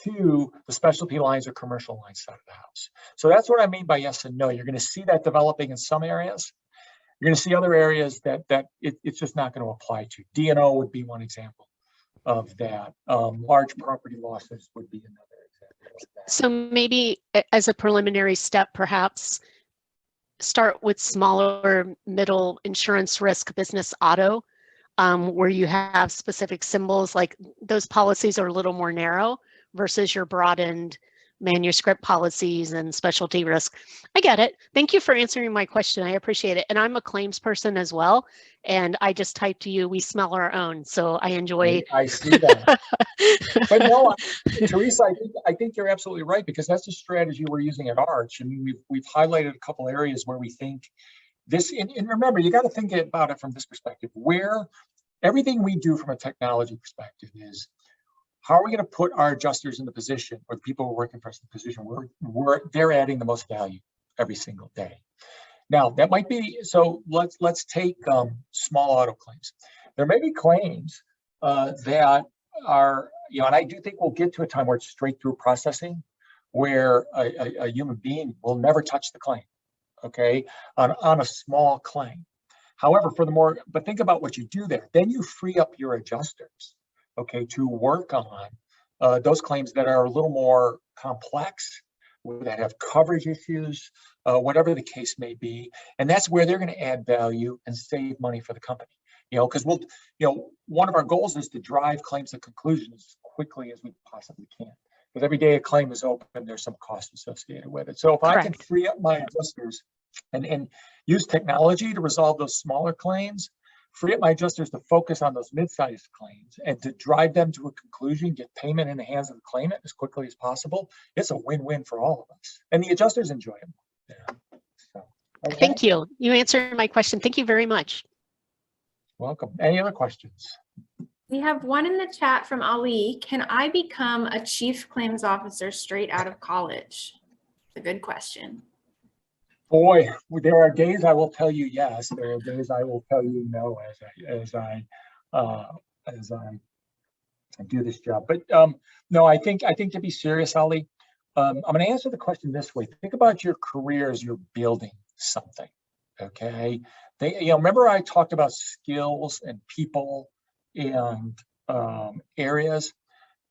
to the specialty lines or commercial lines side of the house. So that's what I mean by yes and no. You're going to see that developing in some areas. You're going to see other areas that it's just not going to apply to. D&O would be one example of that. Large property losses would be another example of that. So maybe as a preliminary step, perhaps start with smaller middle insurance risk business auto, where you have specific symbols, like those policies are a little more narrow versus your broadened manuscript policies and specialty risk. I get it. Thank you for answering my question. I appreciate it. And I'm a claims person as well. And I just typed to you, we smell our own. So I enjoy. I see that. But no, Teresa, I think you're absolutely right, because that's the strategy we're using at Arch. I mean, we've highlighted a couple areas where we think this, and remember, you got to think about it from this perspective, where everything we do from a technology perspective is, how are we going to put our adjusters in the position, or the people who are working for us in the position where they're adding the most value every single day? Now, that might be, so let's take small auto claims. There may be claims that are, and I do think we'll get to a time where it's straight through processing, where a human being will never touch the claim, okay, on a small claim. However, but think about what you do there. Then you free up your adjusters, okay, to work on those claims that are a little more complex, that have coverage issues, whatever the case may be. And that's where they're going to add value and save money for the company. Because one of our goals is to drive claims to conclusion as quickly as we possibly can. Because every day a claim is open, there's some cost associated with it. So if I can free up my adjusters and use technology to resolve those smaller claims, free up my adjusters to focus on those mid-sized claims and to drive them to a conclusion, get payment in the hands of the claimant as quickly as possible, it's a win-win for all of us. And the adjusters enjoy it. Yeah. So, okay. Thank you. You answered my question. Thank you very much. Welcome. Any other questions? We have one in the chat from Ali. Can I become a chief claims officer straight out of college? It's a good question. Boy, there are days I will tell you yes. There are days I will tell you no as I do this job. But no, I think to be serious, Ali, I'm going to answer the question this way. Think about your career as you're building something. Okay, remember I talked about skills and people and areas.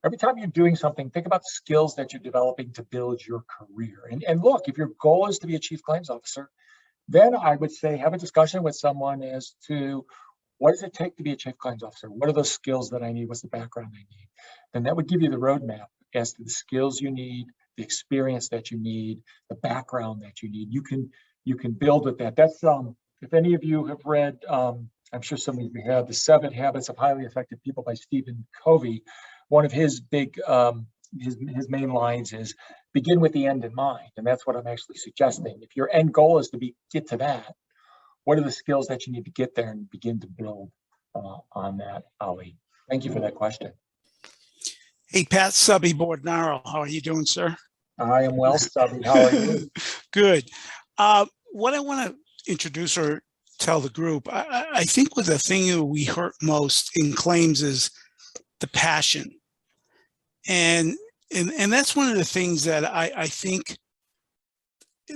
Every time you're doing something, think about the skills that you're developing to build your career. And look, if your goal is to be a chief claims officer, then I would say have a discussion with someone as to what does it take to be a chief claims officer? What are those skills that I need? What's the background I need? Then that would give you the roadmap as to the skills you need, the experience that you need, the background that you need. You can build with that. That's if any of you have read, I'm sure some of you have, The 7 Habits of Highly Effective People by Stephen Covey. One of his big, his main lines is begin with the end in mind. And that's what I'm actually suggesting. If your end goal is to get to that, what are the skills that you need to get there and begin to build on that, Ali? Thank you for that question. Hey, Pat Subby Bordnaro, how are you doing, sir? I am well, Subby. How are you? Good. What I want to introduce or tell the group, I think with the thing that we hurt most in claims is the passion. And that's one of the things that I think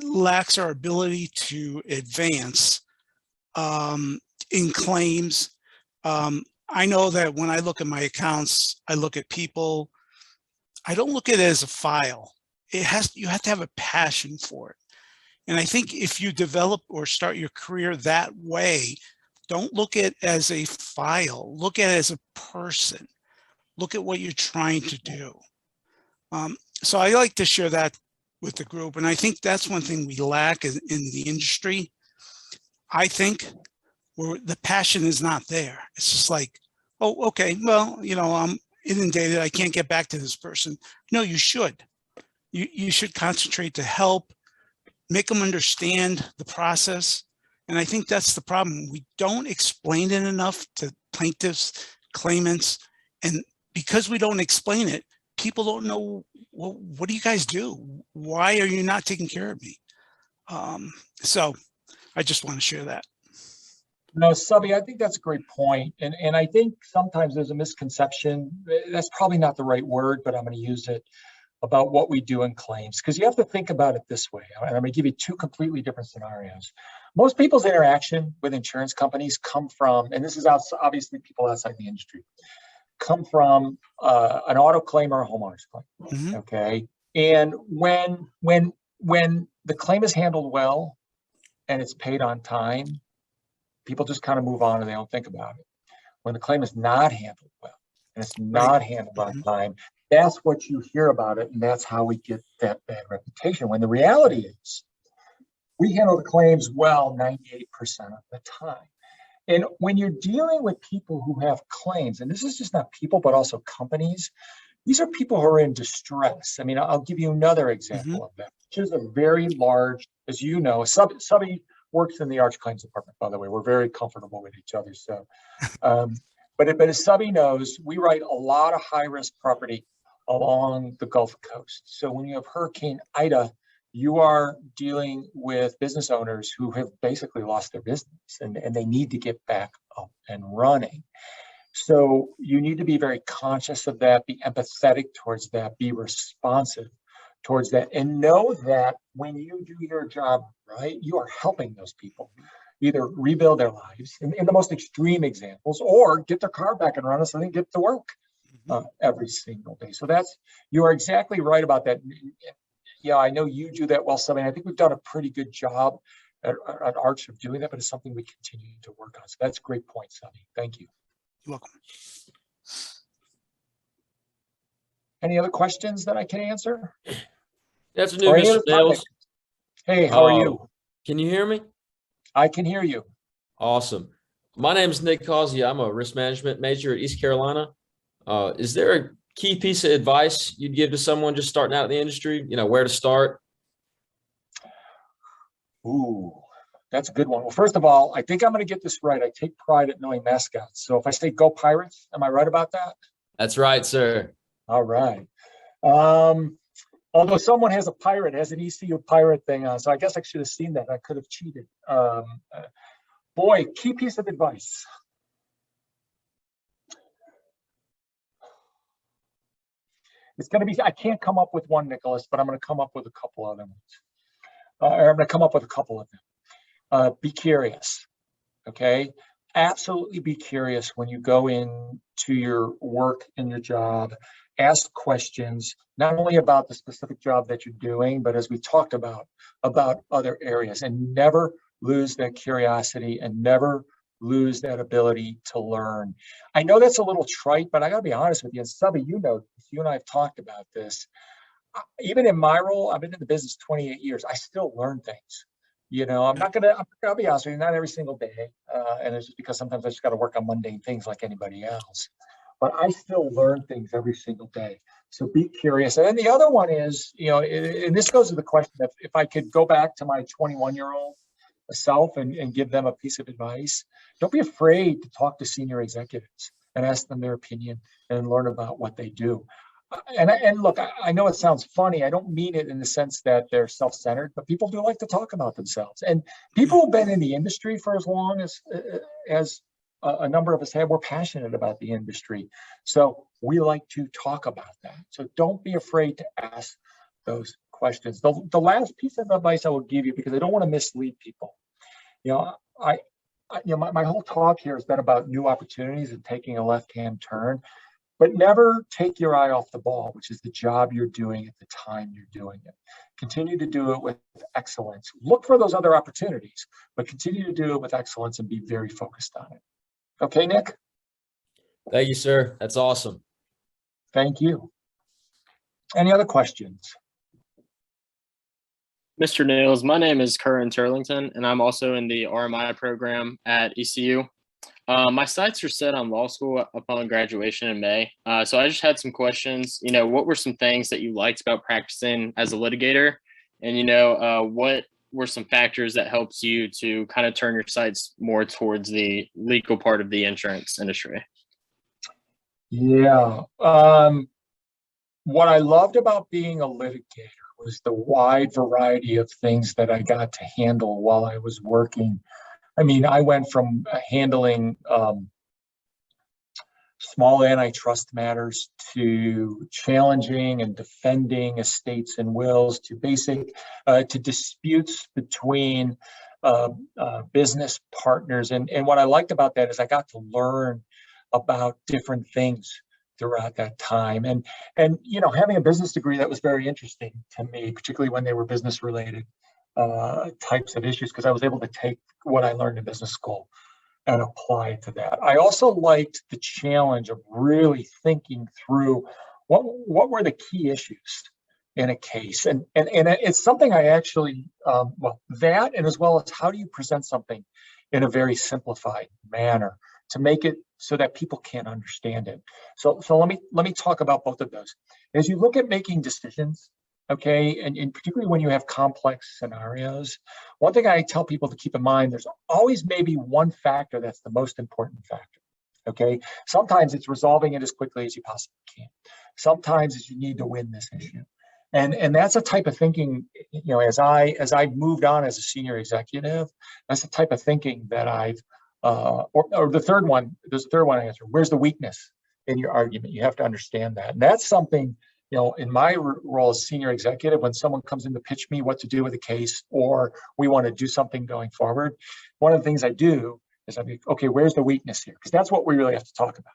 lacks our ability to advance in claims. I know that when I look at my accounts, I look at people, I don't look at it as a file. You have to have a passion for it. And I think if you develop or start your career that way, Don't look at it as a file. Look at it as a person. Look at what you're trying to do. So I like to share that with the group. And I think that's one thing we lack in the industry. I think where the passion is not there. It's just like, oh, okay, well, I'm inundated. I can't get back to this person. No, you should. You should concentrate to help, make them understand the process. And I think that's the problem. We don't explain it enough to plaintiffs, claimants, and because we don't explain it, people don't know, well, what do you guys do? Why are you not taking care of me? So I just want to share that. No, Subby, I think that's a great point. And I think sometimes there's a misconception, that's probably not the right word, but I'm going to use it, about what we do in claims. Because you have to think about it this way. And I'm going to give you two completely different scenarios. Most people's interaction with insurance companies come from, and this is obviously people outside the industry, come from an auto claim or a homeowner's claim. Okay. And when the claim is handled well and it's paid on time, people just kind of move on and they don't think about it. When the claim is not handled well and it's not handled on time, that's what you hear about it, and that's how we get that bad reputation. When the reality is, we handle the claims well 98% of the time. And when you're dealing with people who have claims, and this is just not people, but also companies, these are people who are in distress. I mean, I'll give you another example of that, which is a very large, as you know, Subby works in the Arch Claims Department, by the way. We're very comfortable with each other. So, but as Subby knows, we write a lot of high-risk property along the Gulf Coast. So when you have Hurricane Ida, you are dealing with business owners who have basically lost their business and they need to get back up and running. So you need to be very conscious of that, be empathetic towards that, be responsive towards that, and know that when you do your job right, you are helping those people either rebuild their lives in the most extreme examples, or get their car back and running so they can get to work every single day. So you are exactly right about that. Yeah, I know you do that well, Subby. I think we've done a pretty good job at Arch of doing that, but it's something we continue to work on. So that's a great point, Subby. Thank you. You're welcome. Any other questions that I can answer? That's new, Mr. Nails. Hey, how are you? Can you hear me? I can hear you. Awesome. My name is Nick Causey. I'm a risk management major at East Carolina. Is there a key piece of advice you'd give to someone just starting out in the industry? Where to start? Ooh, that's a good one. Well, first of all, I think I'm going to get this right. I take pride at knowing mascots. So if I say go Pirates, am I right about that? That's right, sir. All right. Although someone has an ECU pirate thing on, so I guess I should have seen that. I could have cheated. Boy, key piece of advice. It's going to be, I can't come up with one, Nicholas, but I'm going to come up with a couple of them. I'm going to come up with a couple of them. Be curious, okay? Absolutely be curious when you go into your work in your job. Ask questions, not only about the specific job that you're doing, but as we talked about other areas, and never lose that curiosity and never lose that ability to learn. I know that's a little trite, but I gotta be honest with you, and Subby, you know, you and I have talked about this. Even in my role, I've been in the business 28 years. I still learn things. I'm gonna be honest with you, not every single day. And it's just because sometimes I just gotta work on mundane things like anybody else. But I still learn things every single day. So be curious. And then the other one is, and this goes to the question of if I could go back to my 21-year-old self and give them a piece of advice, don't be afraid to talk to senior executives and ask them their opinion and learn about what they do. And look, I know it sounds funny. I don't mean it in the sense that they're self-centered, but people do like to talk about themselves. And people who've been in the industry for as long as a number of us have, we're passionate about the industry. So we like to talk about that. So don't be afraid to ask those questions. The last piece of advice I will give you, because I don't want to mislead people. My whole talk here has been about new opportunities and taking a left-hand turn. but never take your eye off the ball, which is the job you're doing at the time you're doing it. Continue to do it with excellence. Look for those other opportunities, but continue to do it with excellence and be very focused on it. Okay, Nick? Thank you, sir. That's awesome. Thank you. Any other questions? Mr. Nails, my name is Curran Turlington, and I'm also in the RMI program at ECU. My sights are set on law school upon graduation in May. So I just had some questions. What were some things that you liked about practicing as a litigator? And, what were some factors that helped you to kind of turn your sights more towards the legal part of the insurance industry? Yeah. What I loved about being a litigator was the wide variety of things that I got to handle while I was working. I mean, I went from handling small antitrust matters to challenging and defending estates and wills to basic to disputes between business partners. And what I liked about that is I got to learn about different things throughout that time. And having a business degree, that was very interesting to me, particularly when they were business related types of issues, because I was able to take what I learned in business school and apply it to that. I also liked the challenge of really thinking through what were the key issues in a case. And it's something I actually, that, and as well as how do you present something in a very simplified manner to make it so that people can't understand it. So let me talk about both of those. As you look at making decisions, okay, and particularly when you have complex scenarios, one thing I tell people to keep in mind, there's always maybe one factor that's the most important factor, okay? Sometimes it's resolving it as quickly as you possibly can. Sometimes it's you need to win this issue. And that's a type of thinking, as I moved on as a senior executive, that's the type of thinking that I've, or the third one, there's a third one I answer, where's the weakness in your argument? You have to understand that. And that's something, in my role as senior executive, when someone comes in to pitch me what to do with a case, or we want to do something going forward, one of the things I do is I'm like, okay, where's the weakness here? Because that's what we really have to talk about.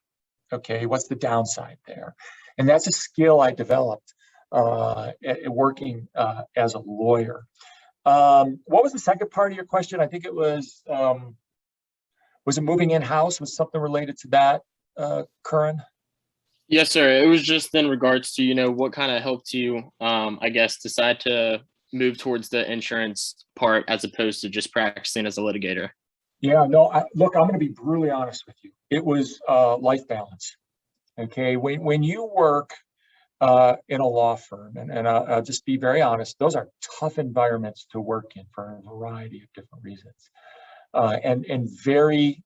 Okay, what's the downside there? And that's a skill I developed working as a lawyer. What was the second part of your question? I think it was it moving in-house? Was something related to that, Curran? Yes, sir. It was just in regards to, what kind of helped you, I guess, decide to move towards the insurance part as opposed to just practicing as a litigator. Yeah, no, look, I'm going to be brutally honest with you. It was life balance. Okay, when you work in a law firm, and I'll just be very honest, those are tough environments to work in for a variety of different reasons, and very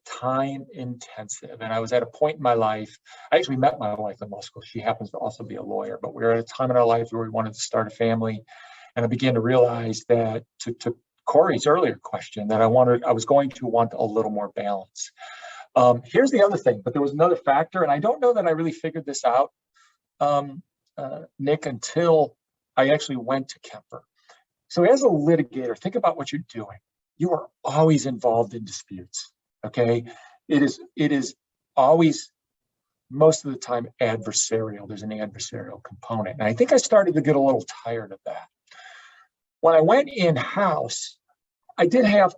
time intensive. And I was at a point in my life, I actually met my wife in law school. She happens to also be a lawyer, but we were at a time in our life where we wanted to start a family. And I began to realize that, to Corey's earlier question, that I was going to want a little more balance. Here's the other thing, but there was another factor, and I don't know that I really figured this out, Nick, until I actually went to Kemper. So as a litigator, think about what you're doing. You are always involved in disputes, okay? It is always, most of the time, adversarial. There's an adversarial component. And I think I started to get a little tired of that. When I went in-house, I did have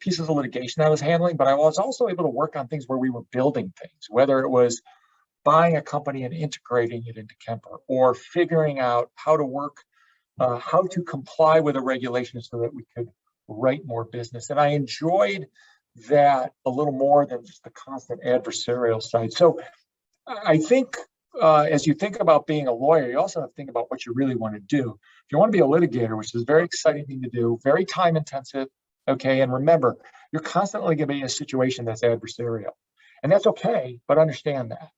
pieces of litigation I was handling, but I was also able to work on things where we were building things, whether it was buying a company and integrating it into Kemper, or figuring out how to work, how to comply with a regulation so that we could write more business. And I enjoyed that a little more than just the constant adversarial side. So I think as you think about being a lawyer, you also have to think about what you really want to do. If you want to be a litigator, which is a very exciting thing to do, very time intensive, okay, and remember, you're constantly going to be in a situation that's adversarial. And that's okay, but understand that.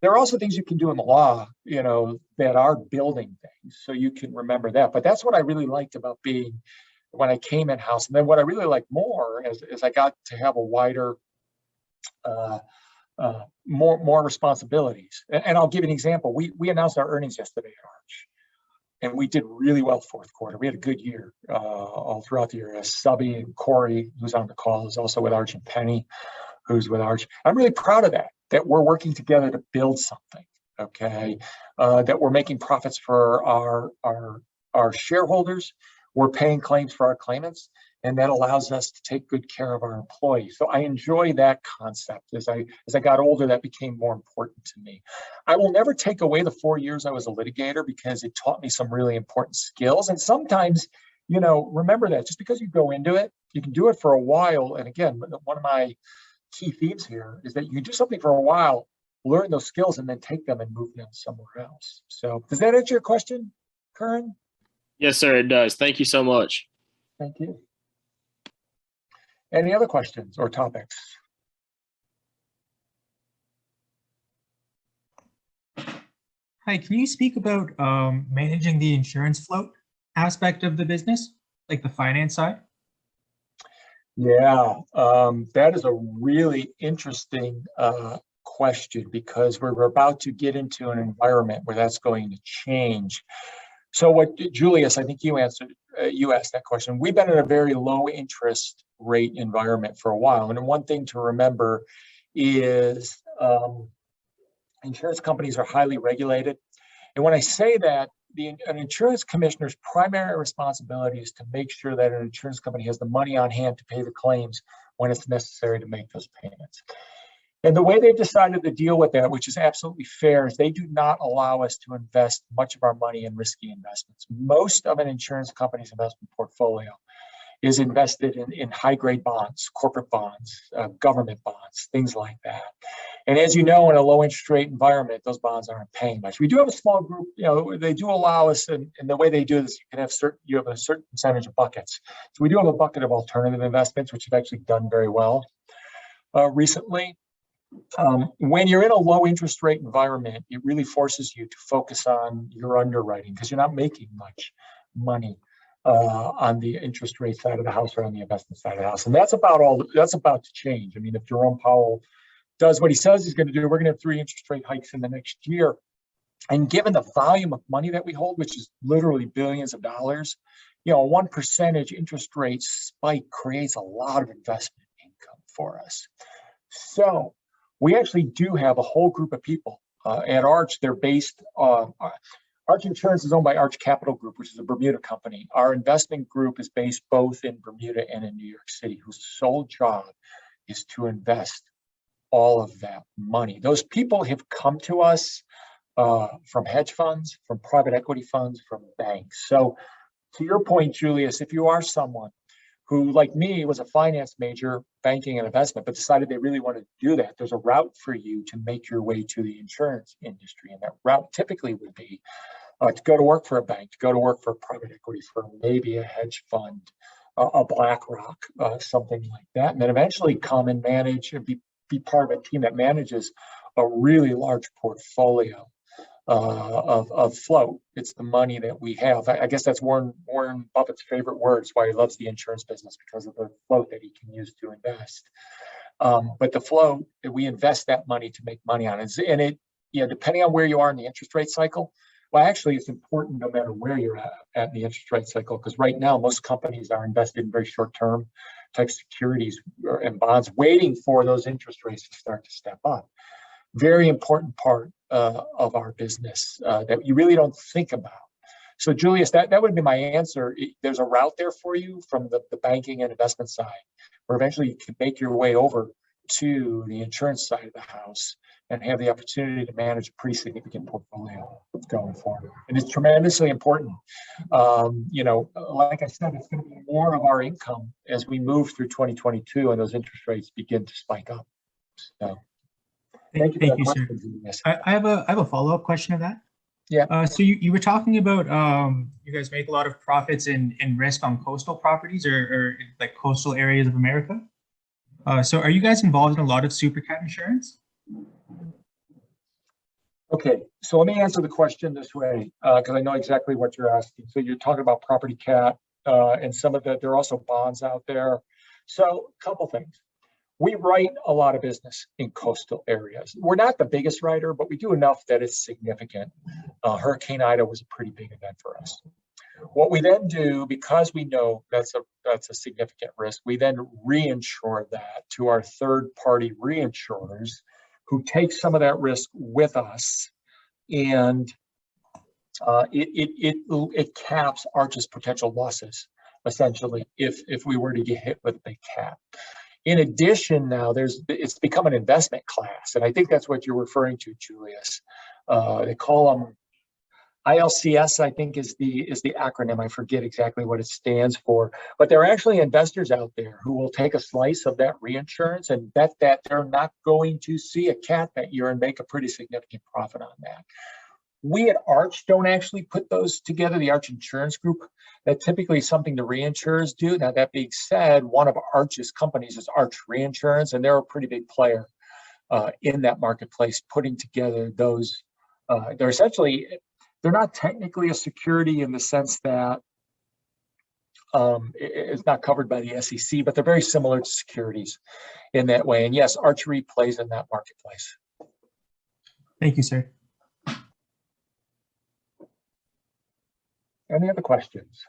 There are also things you can do in the law, that are building things, so you can remember that. But that's what I really liked about being, when I came in-house. And then what I really liked more is I got to have a wider, more responsibilities. And I'll give you an example. We announced our earnings yesterday at Arch, and we did really well fourth quarter. We had a good year all throughout the year. Subby and Corey, who's on the call, is also with Arch, and Penny, who's with Arch. I'm really proud of that. that we're working together to build something, okay? That we're making profits for our shareholders, we're paying claims for our claimants, and that allows us to take good care of our employees. So I enjoy that concept. As I got older, that became more important to me. I will never take away the 4 years I was a litigator because it taught me some really important skills. And sometimes, you know, remember that just because you go into it, you can do it for a while. And again, one of my key themes here is that you can do something for a while, learn those skills, and then take them and move them somewhere else. So does that answer your question, Curran? Yes, sir, it does. Thank you so much. Thank you. Any other questions or topics? Hi, can you speak about managing the insurance float aspect of the business, like the finance side? Yeah, that is a really interesting question because we're about to get into an environment where that's going to change. So what, Julius, I think you answered, you asked that question. We've been in a very low interest rate environment for a while. And one thing to remember is insurance companies are highly regulated. And when I say that, an insurance commissioner's primary responsibility is to make sure that an insurance company has the money on hand to pay the claims when it's necessary to make those payments. And the way they've decided to deal with that, which is absolutely fair, is they do not allow us to invest much of our money in risky investments. Most of an insurance company's investment portfolio is invested in high-grade bonds, corporate bonds, government bonds, things like that. And as you know, in a low interest rate environment, those bonds aren't paying much. We do have a small group, you know, they do allow us, and the way they do this, you have a certain percentage of buckets. So we do have a bucket of alternative investments, which have actually done very well recently. When you're in a low interest rate environment, it really forces you to focus on your underwriting because you're not making much money on the interest rate side of the house or on the investment side of the house. And that's about to change. I mean, if Jerome Powell does what he says he's going to do, we're going to have 3 interest rate hikes in the next year. And given the volume of money that we hold, which is literally billions of dollars, you know, a 1% interest rate spike creates a lot of investment income for us. So we actually do have a whole group of people at Arch. They're based Arch Insurance is owned by Arch Capital Group, which is a Bermuda company. Our investment group is based both in Bermuda and in New York City, whose sole job is to invest all of that money. Those people have come to us from hedge funds, from private equity funds, from banks. So to your point, Julius, if you are someone who, like me, was a finance major, banking and investment, but decided they really wanted to do that, there's a route for you to make your way to the insurance industry. And that route typically would be to go to work for a bank, to go to work for a private equity firm, maybe a hedge fund, a BlackRock, something like that. And then eventually come and manage and be part of a team that manages a really large portfolio of float. It's the money that we have. I guess that's Warren Buffett's favorite words, why he loves the insurance business, because of the float that he can use to invest. But the float, we invest that money to make money on it. And it, you know, depending on where you are in the interest rate cycle, well, actually, it's important no matter where you're at the interest rate cycle, because right now, most companies are invested in very short-term type securities and bonds, waiting for those interest rates to start to step up. Very important part of our business that you really don't think about. So Julius, that would be my answer. There's a route there for you from the banking and investment side, where eventually you can make your way over to the insurance side of the house and have the opportunity to manage a pretty significant portfolio going forward. And it's tremendously important. You know, like I said, it's going to be more of our income as we move through 2022 and those interest rates begin to spike up. So thank you, sir. I have a follow-up question to that. Yeah. So you were talking about you guys make a lot of profits in risk on coastal properties or like coastal areas of America. So are you guys involved in a lot of super cat insurance? Okay, so let me answer the question this way, because I know exactly what you're asking. So you're talking about property cat and some of the, there are also bonds out there. So a couple things. We write a lot of business in coastal areas. We're not the biggest writer, but we do enough that it's significant. Hurricane Ida was a pretty big event for us. What we then do, because we know that's a significant risk, we then reinsure that to our third-party reinsurers, who takes some of that risk with us, and it caps Arch's potential losses, essentially, if we were to get hit with a big cap. In addition, now it's become an investment class, and I think that's what you're referring to, Julius. They call them ILCS, I think is the acronym. I forget exactly what it stands for, but there are actually investors out there who will take a slice of that reinsurance and bet that they're not going to see a cat that year and make a pretty significant profit on that. We at Arch don't actually put those together, the Arch Insurance Group. That typically is something the reinsurers do. Now, that being said, one of Arch's companies is Arch Reinsurance, and they're a pretty big player in that marketplace, putting together those. They're not technically a security in the sense that it's not covered by the SEC, but they're very similar to securities in that way. And yes, Arch Re plays in that marketplace. Thank you, sir. Any other questions?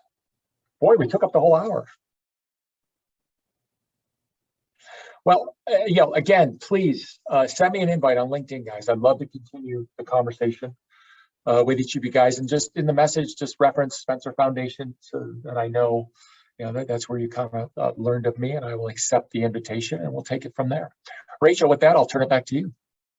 Boy, we took up the whole hour. Well, again, please send me an invite on LinkedIn, guys. I'd love to continue the conversation with each of you guys. And just in the message, just reference Spencer Foundation so that I know, that's where you kind of learned of me, and I will accept the invitation and we'll take it from there. Rachel, with that, I'll turn it back to you.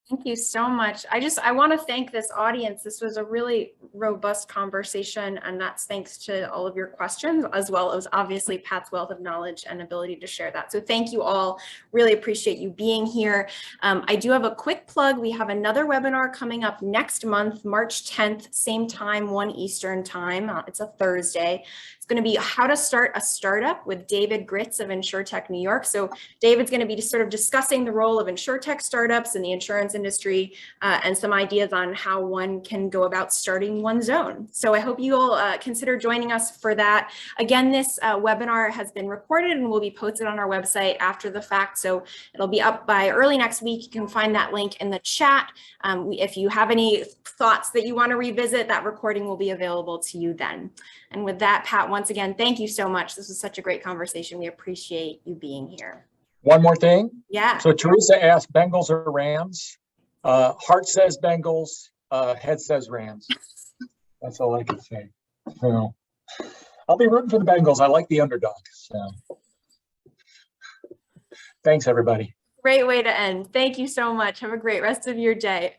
Thank you so much. I want to thank this audience. This was a really robust conversation, and that's thanks to all of your questions, as well as obviously Pat's wealth of knowledge and ability to share that. So thank you all. Really appreciate you being here. I do have a quick plug. We have another webinar coming up next month, March 10th, same time, 1 Eastern time. It's a Thursday. It's going to be how to start a startup with David Gritz of InsurTech New York. So David's going to be just sort of discussing the role of InsurTech startups in the insurance industry and some ideas on how one can go about starting one's own. So I hope you'll consider joining us for that. Again, this webinar has been recorded and will be posted on our website after the fact. So it'll be up by early next week. You can find that link in the chat. If you have any thoughts that you want to revisit, that recording will be available to you then. And with that, Pat, once again, thank you so much. This was such a great conversation. We appreciate you being here. One more thing. Yeah. So Teresa asked, Bengals or Rams? Heart says Bengals, head says Rams. That's all I can say. So I'll be rooting for the Bengals. I like the underdog. So thanks, everybody. Great way to end. Thank you so much. Have a great rest of your day.